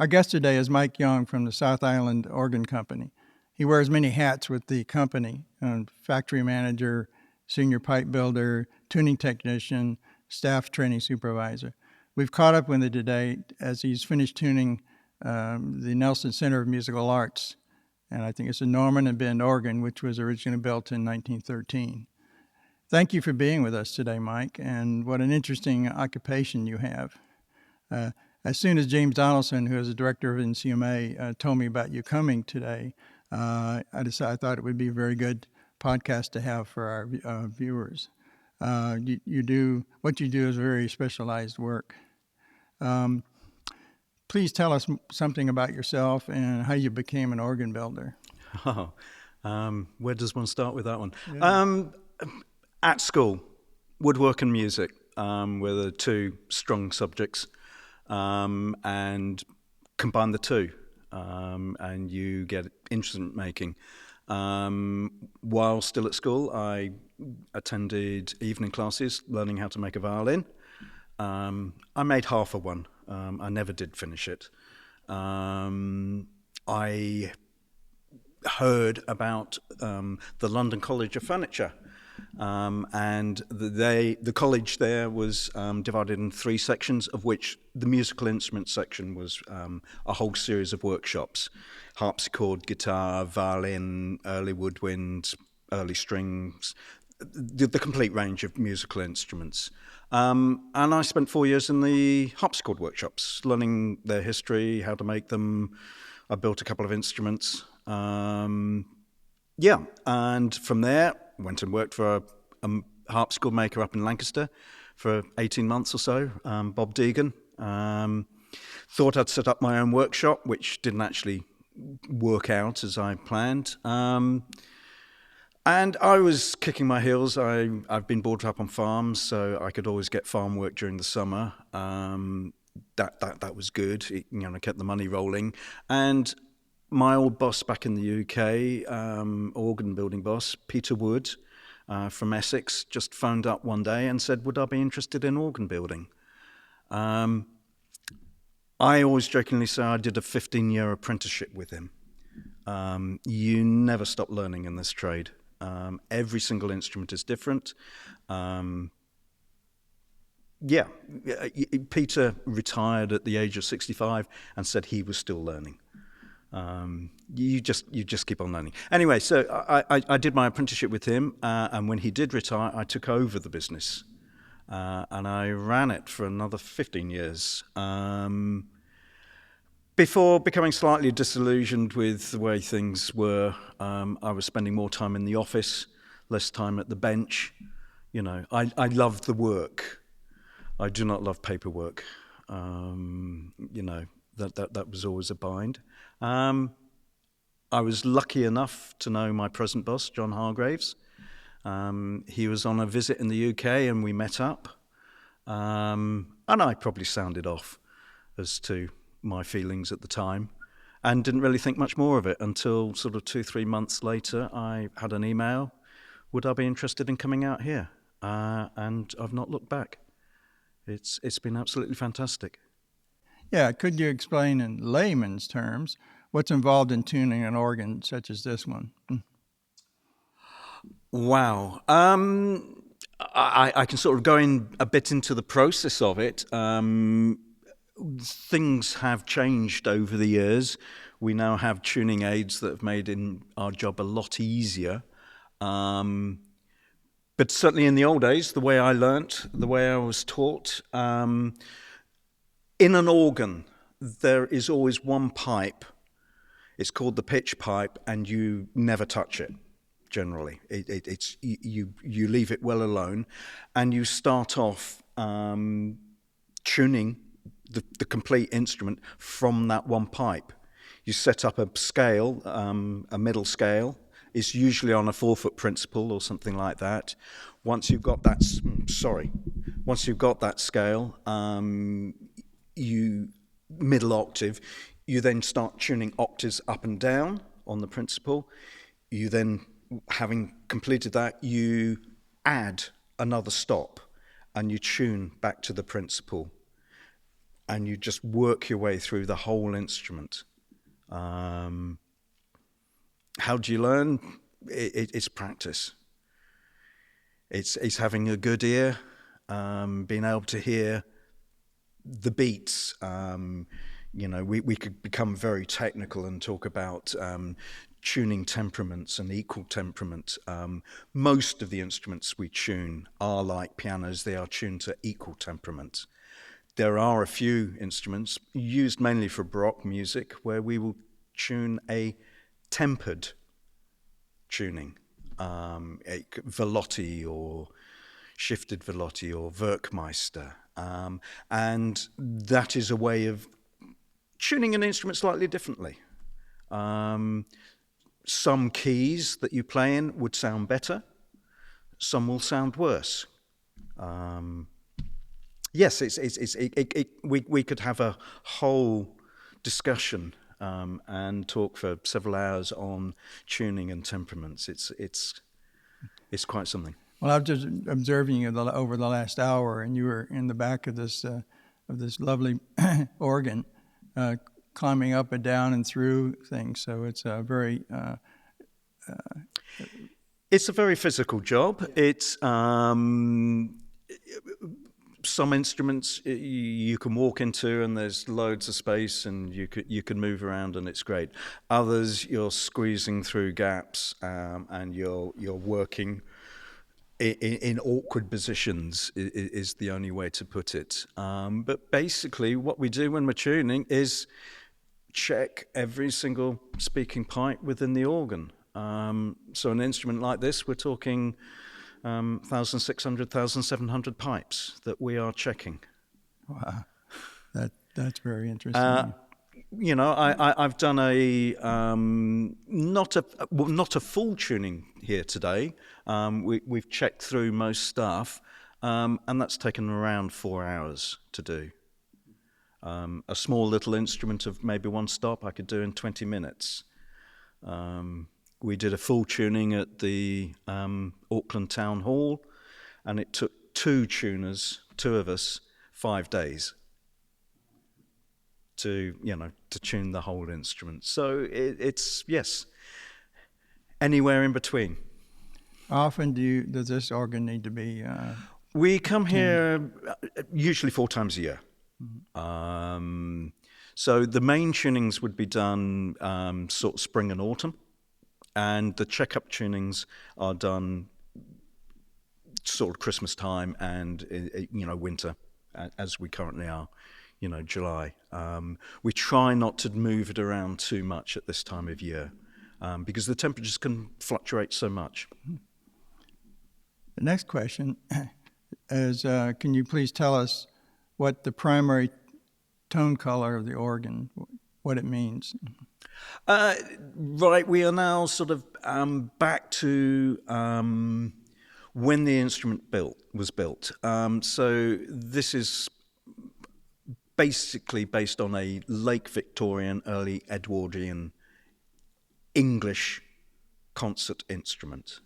Our guest today is Mike Young from the South Island Organ Company. He wears many hats with the company: factory manager, senior pipe builder, tuning technician, staff training supervisor. We've caught up with him today as he's finished tuning the Nelson Center of Musical Arts, and I think it's a Norman and Bend organ, which was originally built in 1913. Thank you for being with us today, Mike, and what an interesting occupation you have. As soon as James Donaldson, who is the director of NCMA, told me about you coming today, I thought it would be a very good podcast to have for our viewers. What you do is very specialized work. Please tell us something about yourself and how you became an organ builder. Where does one start with that one? Yeah. At school, woodwork and music were the two strong subjects, and combine the two, and you get instrument making. While still at school, I attended evening classes learning how to make a violin. I made half of one. I never did finish it. I heard about the London College of Furniture, and the college there was divided in three sections, of which the musical instruments section was a whole series of workshops: harpsichord, guitar, violin, early woodwind, early strings, the complete range of musical instruments. And I spent 4 years in the harpsichord workshops, learning their history, how to make them. I built a couple of instruments. And from there, went and worked for a harpsichord maker up in Lancaster for 18 months or so, Bob Deegan. Thought I'd set up my own workshop, which didn't actually work out as I planned. And I was kicking my heels. I've been brought up on farms, so I could always get farm work during the summer. That was good. It, kept the money rolling. And my old boss back in the UK, organ building boss, Peter Wood from Essex, just phoned up one day and said, would I be interested in organ building? I always jokingly say I did a 15-year apprenticeship with him. You never stop learning in this trade. Every single instrument is different. Peter retired at the age of 65 and said he was still learning. You just keep on learning. Anyway, so I did my apprenticeship with him, and when he did retire, I took over the business, and I ran it for another 15 years. Before becoming slightly disillusioned with the way things were, I was spending more time in the office, less time at the bench. I love the work. I do not love paperwork. That was always a bind. I was lucky enough to know my present boss, John Hargraves. He was on a visit in the UK and we met up. And I probably sounded off as to my feelings at the time and didn't really think much more of it until sort of 2-3 months later I had an email, would I be interested in coming out here? And I've not looked back. It's been absolutely fantastic. Yeah, could you explain in layman's terms what's involved in tuning an organ such as this one? Wow. I can sort of go in a bit into the process of it. Things have changed over the years. We now have tuning aids that have made our job a lot easier. But certainly in the old days, the way I learnt, the way I was taught, in an organ, there is always one pipe. It's called the pitch pipe, and you never touch it, generally. You leave it well alone, and you start off tuning the complete instrument from that one pipe. You set up a scale, a middle scale. It's usually on a 4-foot principle or something like that. Once you've got that scale, you middle octave, you then start tuning octaves up and down on the principle. You then, having completed that, you add another stop and you tune back to the principle. and you just work your way through the whole instrument. How do you learn? It's practice. It's having a good ear, being able to hear the beats. We could become very technical and talk about tuning temperaments and equal temperament. Most of the instruments we tune are like pianos. They are tuned to equal temperament. There are a few instruments used mainly for Baroque music where we will tune a tempered tuning, a Velotti or shifted Velotti or Werkmeister. And that is a way of tuning an instrument slightly differently. Some keys that you play in would sound better. Some will sound worse. Yes, we could have a whole discussion and talk for several hours on tuning and temperaments. It's quite something. Well, I was just observing you over the last hour, and you were in the back of this lovely organ, climbing up and down and through things. So it's a very it's a very physical job. It's some instruments you can walk into and there's loads of space and you can move around and it's great. Others you're squeezing through gaps and you're working in awkward positions is the only way to put it. But basically what we do when we're tuning is check every single speaking pipe within the organ. So an instrument like this, we're talking 1,600, 1,700 pipes that we are checking. Wow, that's very interesting. I've done not a full tuning here today. We've checked through most stuff, and that's taken around 4 hours to do. A small little instrument of maybe one stop I could do in 20 minutes. We did a full tuning at the Auckland Town Hall, and it took two of us, 5 days to tune the whole instrument. So it's yes, anywhere in between. How often does this organ need to be? We come here usually 4 times a year. Mm-hmm. So the main tunings would be done sort of spring and autumn. And the checkup tunings are done sort of Christmas time and winter, as we currently are, July. We try not to move it around too much at this time of year because the temperatures can fluctuate so much. The next question is, can you please tell us what the primary tone color of the organ, what it means? Right, we are now sort of back to when the instrument was built. So this is basically based on a late Victorian, early Edwardian English concert instrument.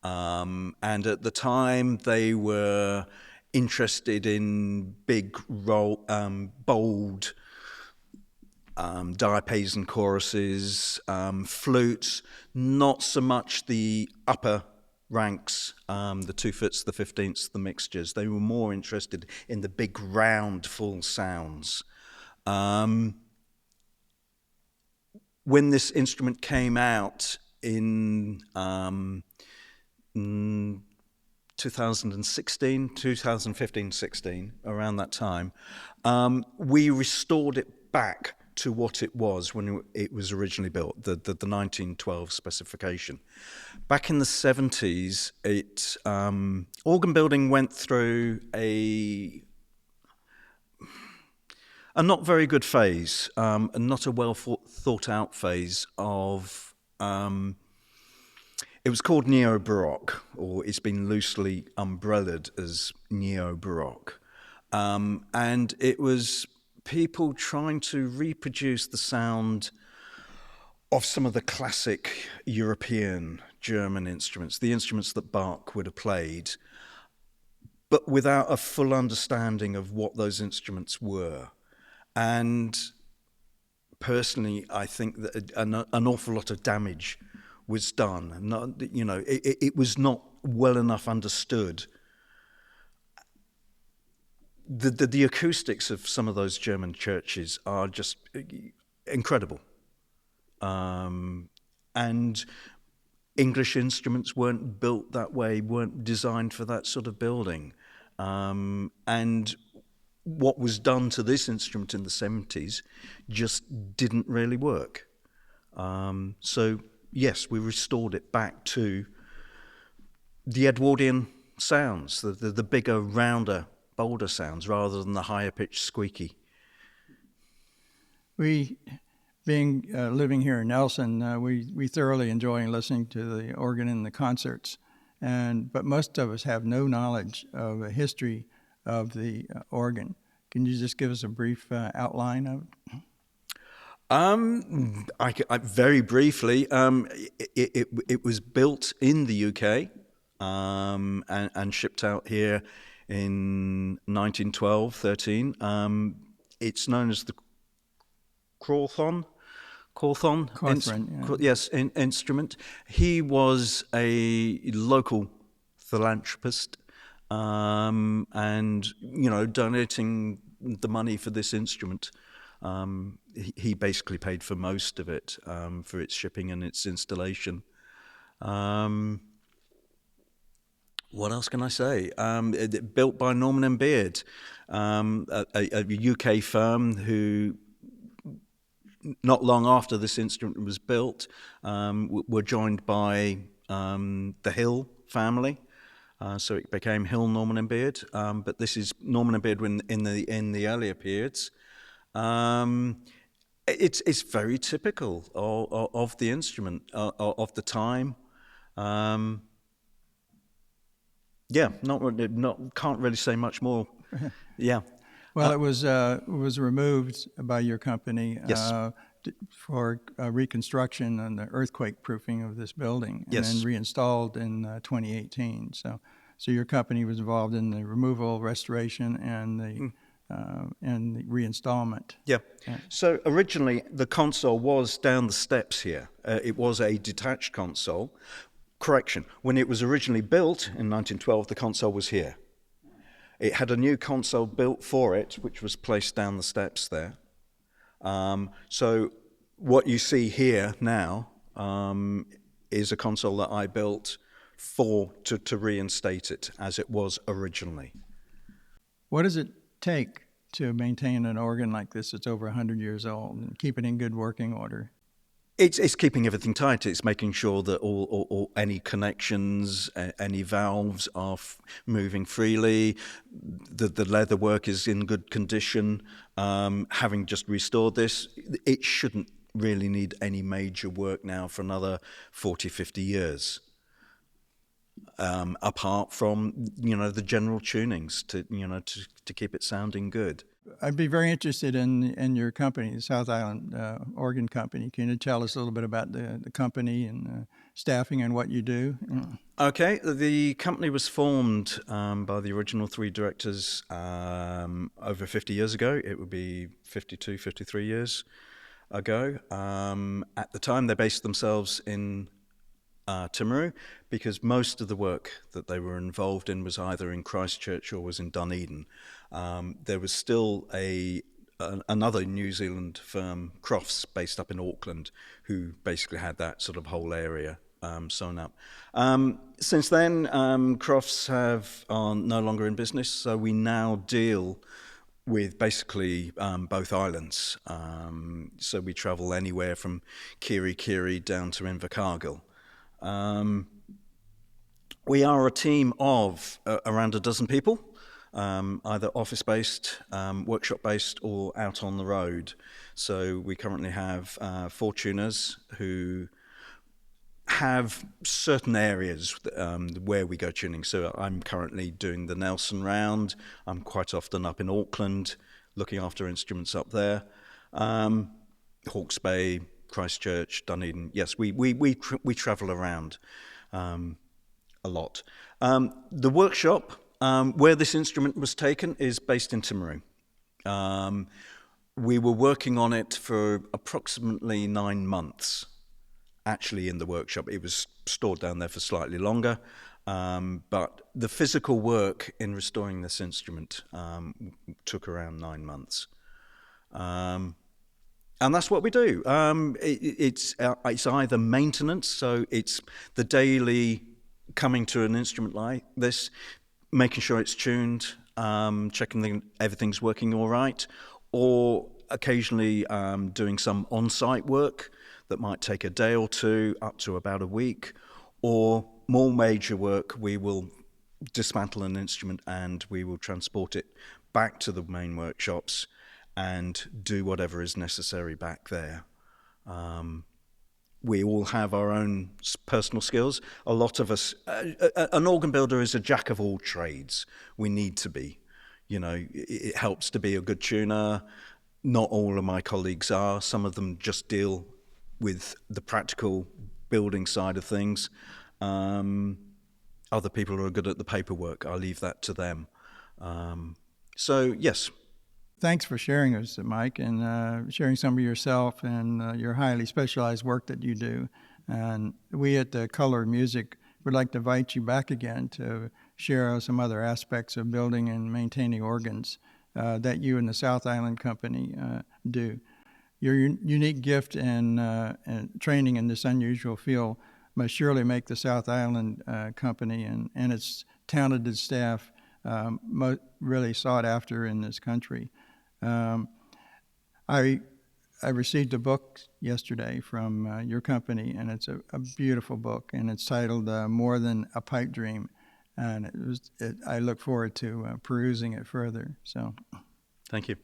And at the time they were interested in big, bold diapason choruses, flutes, not so much the upper ranks, the 2/5, the 15ths, the mixtures. They were more interested in the big, round, full sounds. When this instrument came out in 2015-16, around that time, we restored it back to what it was when it was originally built, the 1912 specification. Back in the 70s, organ building went through a not very good phase, and not a well thought out phase of, it was called Neo-Baroque, or it's been loosely umbrellaed as Neo-Baroque. And it was people trying to reproduce the sound of some of the classic European German instruments, the instruments that Bach would have played, but without a full understanding of what those instruments were. And personally, I think that an awful lot of damage was done. Not, it was not well enough understood. The acoustics of some of those German churches are just incredible. And English instruments weren't built that way, weren't designed for that sort of building. And what was done to this instrument in the 70s just didn't really work. So, yes, we restored it back to the Edwardian sounds, the bigger, rounder, bolder sounds, rather than the higher pitched squeaky. We, being living here in Nelson, we thoroughly enjoy listening to the organ in the concerts, but most of us have no knowledge of the history of the organ. Can you just give us a brief outline of it? Very briefly, it was built in the UK and shipped out here in 1912-13. It's known as the Cawthon, instrument. He was a local philanthropist, and donating the money for this instrument. He basically paid for most of it, for its shipping and its installation. What else can I say? Built by Norman and Beard, a UK firm who, not long after this instrument was built, were joined by the Hill family. So it became Hill, Norman and Beard. But this is Norman and Beard in the earlier periods. It's very typical of the instrument, of the time. Can't really say much more. Yeah. Well, it was removed by your company for reconstruction and the earthquake proofing of this building, and then reinstalled in 2018. So your company was involved in the removal, restoration, and the reinstallment. Yeah. So originally the console was down the steps here. It was a detached console. Correction. When it was originally built in 1912, the console was here. It had a new console built for it, which was placed down the steps there. So what you see here now is a console that I built to reinstate it as it was originally. What does it take to maintain an organ like this that's over 100 years old and keep it in good working order? It's keeping everything tight. It's making sure that all any connections, any valves are moving freely. The leather work is in good condition. Having just restored this, it shouldn't really need any major work now for another 40, 50 years. Apart from the general tunings to keep it sounding good. I'd be very interested in your company, the South Island Organ Company. Can you tell us a little bit about the company and staffing and what you do? Okay, the company was formed by the original three directors over 50 years ago. It would be 52, 53 years ago. At the time, they based themselves in Timaru, because most of the work that they were involved in was either in Christchurch or was in Dunedin. There was still another New Zealand firm, Crofts, based up in Auckland, who basically had that sort of whole area sewn up. Since then, Crofts are no longer in business, so we now deal with basically both islands. So we travel anywhere from Kiri down to Invercargill. We are a team of around a dozen people, either office-based, workshop-based, or out on the road. So we currently have 4 tuners who have certain areas where we go tuning. So I'm currently doing the Nelson round. I'm quite often up in Auckland, looking after instruments up there. Hawke's Bay, Christchurch, Dunedin. Yes, we travel around a lot. The workshop where this instrument was taken is based in Timaru. We were working on it for approximately 9 months, actually, in the workshop. It was stored down there for slightly longer, but the physical work in restoring this instrument took around 9 months. And that's what we do. It's either maintenance, so it's the daily coming to an instrument like this, making sure it's tuned, checking everything's working all right, or occasionally doing some on-site work that might take a day or two, up to about a week, or more major work. We will dismantle an instrument and we will transport it back to the main workshops and do whatever is necessary back there. We all have our own personal skills. A lot of us, an organ builder is a jack of all trades. We need to be. You know, it helps to be a good tuner. Not all of my colleagues are. Some of them just deal with the practical building side of things. Other people are good at the paperwork. I leave that to them. So, yes. Thanks for sharing this, Mike, and sharing some of yourself and your highly specialized work that you do. And we at the Color of Music would like to invite you back again to share some other aspects of building and maintaining organs that you and the South Island Company do. Your unique gift and training in this unusual field must surely make the South Island Company and its talented staff really sought after in this country. I received a book yesterday from your company, and it's a beautiful book, and it's titled More Than a Pipe Dream, and I look forward to perusing it further. So, thank you.